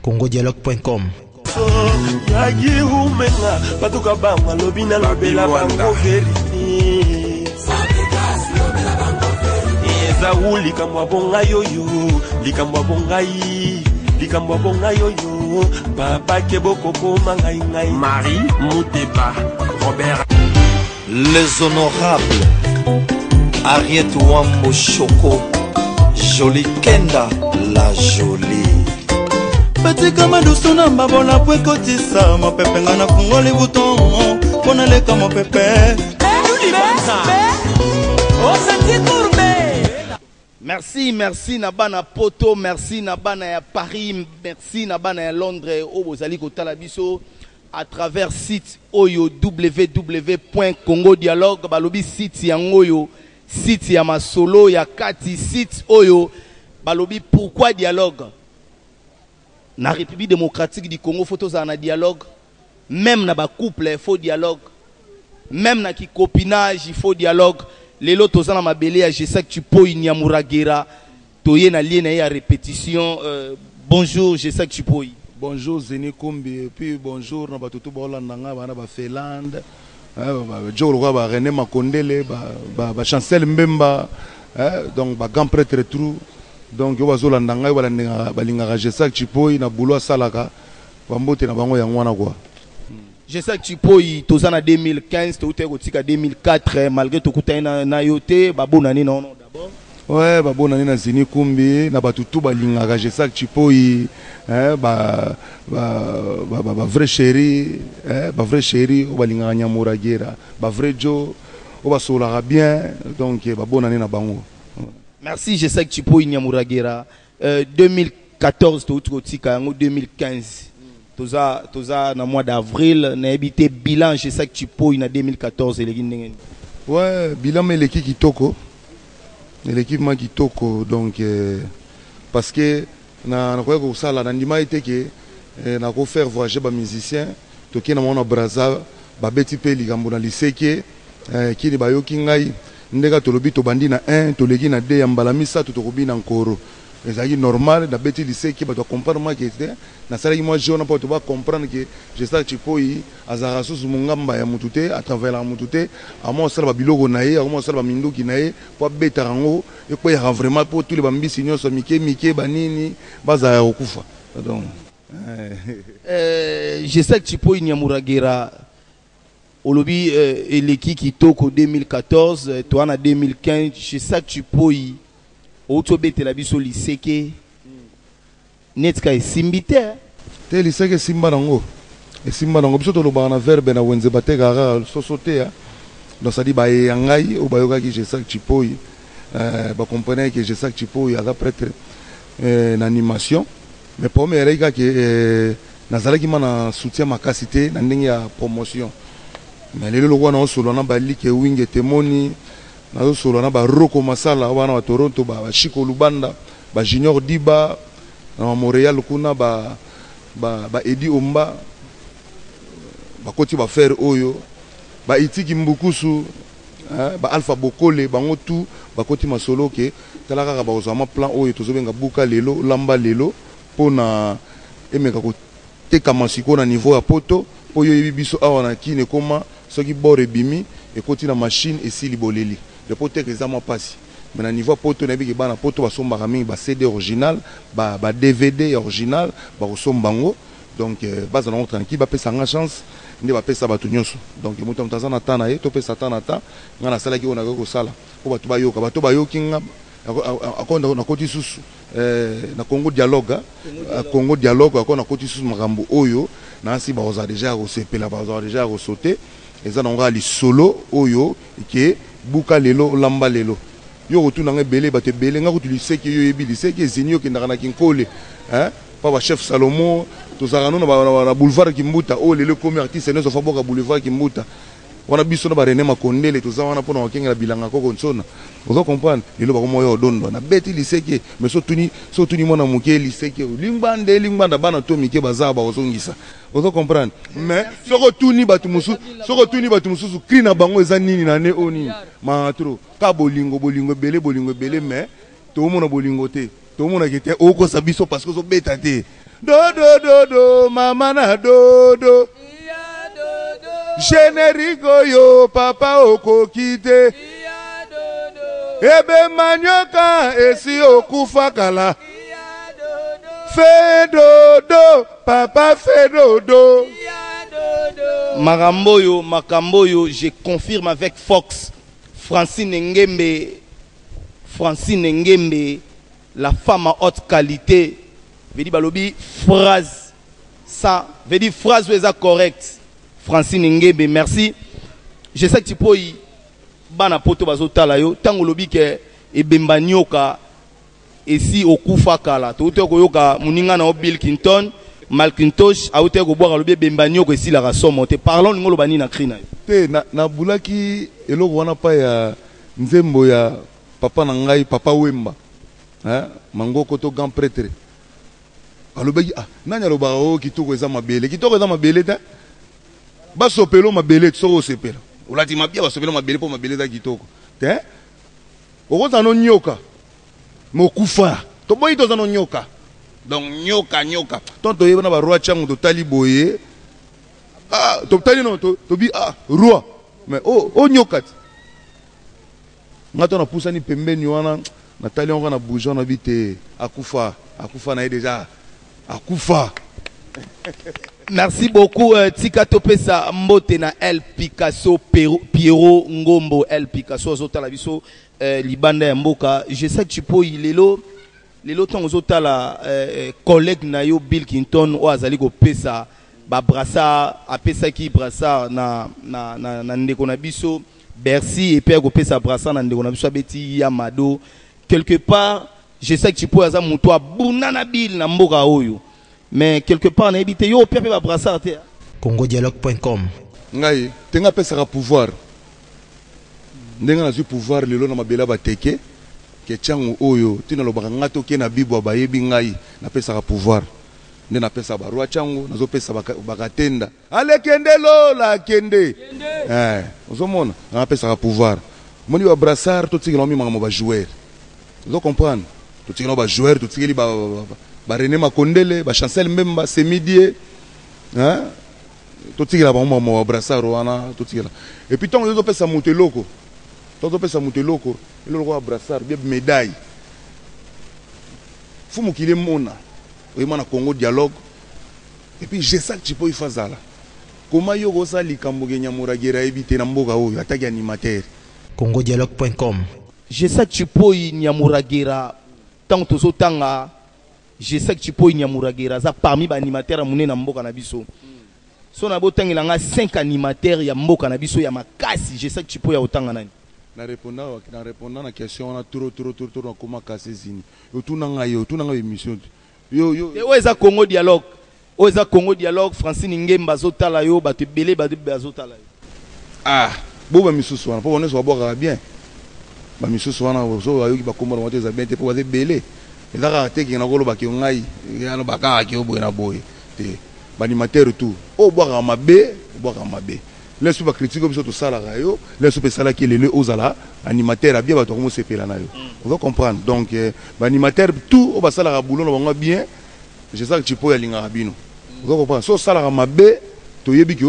congodialogue.com. Yagi umenga batuka banga lobina lobela bango verite eza likamwa bonga yoyo likamwa bonga yoyo papa keboko koma ngai ngai Marie Mouteba Robert les honorables Ariette Wambo Choco Jolie Kenda la jolie Petit comme douce namba bona pwe kotisa mo pepe ngana fungoli bouton pona le comme pepe Merci Nabana Poto, merci Nabana ya Paris, merci Nabana ya Londres, au Bozali Kotala Biso à travers site oyo www.congodialogue balobi site yangoyo site ya masolo ya kati site oyo balobi pourquoi dialogue na République démocratique du Congo photos en dialogue même na ba couple il faut dialogue même na ki copinage il faut dialogue lelo tozana mabele ya je sais que tu peux Nyamuragera toye na lié na ya répétition bonjour je sais que tu peux bonjour Zeni Kombi et puis bonjour na batutu ba Hollanda bana ba Finlande Joe ba René Makondele ba Chancel Mbemba donc ba grand prêtre trou donc yo bazolanda ngai balinga je sais que tu peux na boulot salaka bambote na bango ya ngwana quoi. Je sais que tu peux tozana 2015 to utekotika 2004 malgré to kutaina na yote babonani non d'abord. Ouais babonani na Zeni Kombi na batutu balinga je sais que tu peux ba vrai chéri ba vrai chéri o balinga Nyamuragera ba vrai Joe o basola bien donc babonani na bango. Merci, je sais que tu peux Nyamuragera 2014 to utekotika 2015. Toza na mois d'avril na habité bilan je sais que tu peux na 2014 ouais bilan mais l'équipe kitoko l'équipement kitoko donc parce que na quoi que ça là ndima été que na ko faire voyager ba musicien to ki na mona braza ba beti pe likambo na liseke ki ni bayoki ngai ndeka to lobi to bandi na 1 to leki na 2 ya mbalamisa to kobi na nkoro ezali normal na beti liseke ba to comprendre moi que na sala moi je on pas comprendre que je sais que tu peux azara susu mungamba ya mutute à travers la mutute à moi sala ba biloko na ye à moi sala ba minduki na ye po beta rango et ko ya vraiment pour tous les bambisi nyonso mike banini baza ya okufa donc je sais que tu peux Nyamuragera olobi eleki kitoko 2014 toi en 2015 je sais que tu peux autobete la biso liseke netka esimbite te liseke simba nango biso to loba na verbe na wenze bateka sosote donc ça dit ba yangai o bayoka ki je sais que tu peux ba comprendre que je sais que tu peux à prêtre en animation mais pour me reka que nazalaki mana soutien makasité na ndenge ya promotion mais lelo lokwa na solo na bali ke winge temoni na solo na ba roko masala wana wa Toronto ba Chico Lubanda ba Junior Diba na Montréal kuna ba Edi Omba ba koti ba faire oyo ba Itiki Mbukusu ba Alpha Bokole bango tout ba koti masolo ke talaka ba ozama plan oyo tozobenga buka lelo lamba lelo pona emeka ko teka masiko na niveau ya poto oyo biso awa na kine koma soki bore bimi et koti na machine et si liboleli le pote que ça m'a passé mais na niveau poto na biki bana poto basomba kami ba CD original ba DVD original ba kosombango donc base na tranquille ba pesa nga chance ndi ba pesa batu nyonso donc mutu mtazana tana ye to pesa tana ta ngana sala ki ona ko sala ko batu ba yoki nga akonda na koti susu na Congo dialogue akona koti susu makambo oyo na si ba oza déjà ko sepela ba oza déjà ko sauter eza na ngali solo oyo ke buka lelo lamba lelo yo retourna ngebele ba te bele nga ko tuliseki yo yebi liseki zinyo ke ndakana kinkole pa ba chef Salomo to zakano na boulevard Kimbuta o lelo comme artiste ne so fa boka boulevard Kimbuta wana biso na ba René Makondele to za wana pona wakengela bilanga koko nsona ozo comprendre lelo ba ko moyo dondo na beti liseki mais so tuni mona muke liseki lingbanda bana to mike baza ba ozongisa ozo comprendre mais soko tuni batu mususu krina bango eza nini na ne oni ma trop ka bolingo bele mais to mona bolingo te to mona kete oko sabiso parce que so beta te do mama na do générique oyo papa okokite ebe manyoka esi okufa kala fe do papa fe do Makamboyo, je confirme avec Fox, Francine Ngembe, la femme à haute qualité, veut dire balobi phrase ça, veut dire phrase correcte. Francine Ngembe, merci. Je sais que tu peux y bana poto bazota la yo, tango lobi ke ebemba nyoka esi okufa kala. To te ko yoka muninga na Bill Clinton. Malkintosh a été au boire le bembanyo que si la race monte parlons ngolo bani na krina te na bulaki eloko wana pa ya nzembo ya papa na ngai papa Wemba mangoko to grand prêtre alobi nanya lo ba o kitoko eza mabele te ba sopelo mabele tsoko sepela ulati mabia ba sopelo mabele po mabele za kitoko te okoza no nyoka mokufa to boyi to za no nyoka. Donc nyoka tonto yeba na ba roi changu to tali boye to tali no to bi roi mais nyoka ngato na poussa ni pembeni wana na tali on na bougeon na bité akufa na déjà akufa. Merci beaucoup Tika Topesa Mbote na El Picasso Pierrot Ngombo El Picasso zota la biso libanda ya mboka. Je sais que tu peux lelo tongo zota la collègue na yo Bill Clinton o azali ko pesa ba brassa apesa ki brassa na ndeko na biso Bercy et puis ko pesa brassa na ndeko na biso beti ya Mado quelque part. Je sais que tu peux aza muto abunana Bill na mboka oyo mais quelque part na ebité yo pepe ba brassa te congodialogue.com ngai tenga pesa pouvoir ndenga na zu pouvoir lelo na mabela bateke ke changu oyo tina lobaka ngato ke na bibwa bayebi ngai na pesa pouvoir nde na pesa ba roi changu nazo pesa bakatenda ale kende lo la kende ozomona na pesa pouvoir moni ba brassard to tigela mi mama ba joueur vous comprenez to tigela ba joueur to tigeli ba René Makondele ba Chancel Mbemba Semidie to tigela ba mama ba brassard wana to tigela et puis tant on pesa monteloko to pesa monteloko le roi brassard bien médaille fumu kile mona oyema na Congo dialogue et puis je sais que tu peux y faire ça là comment yo go sa likambo ke Nyamuragera ebite na mboka oyo ataki animateur congodialogue.com je sais que tu peux y Nyamuragera tant tozo tanga je sais que tu peux y Nyamuragera za parmi ba animateur amune na mboka na biso so na botangela nga 5 animateurs ya mboka na biso ya makasi je sais que tu peux ya otanga nani na répondant na question on a trop na comment casser zini yo tunanga émission yo eza Congo dialogue Congo dialogue Francine Ngemba zotala yo bato belé bazotala yo bo ba misusu wana po on so boka bien ba misusu wana so ayo ki ba kombo na za bien te po ba belé ezaka te ki na kolo ba ki ngai yana baka ki obo na boy te ba animateur tout boka mabe laisse pas critiquer biso to sala rayo laisse pas sala qui le ozala animateur bien ba to ko sepela na yo vous comprendre donc ba animateur tout ba sala boulot na bien je sais que tu peux ya linga bino vous comprendre so sala mabe to yebi ki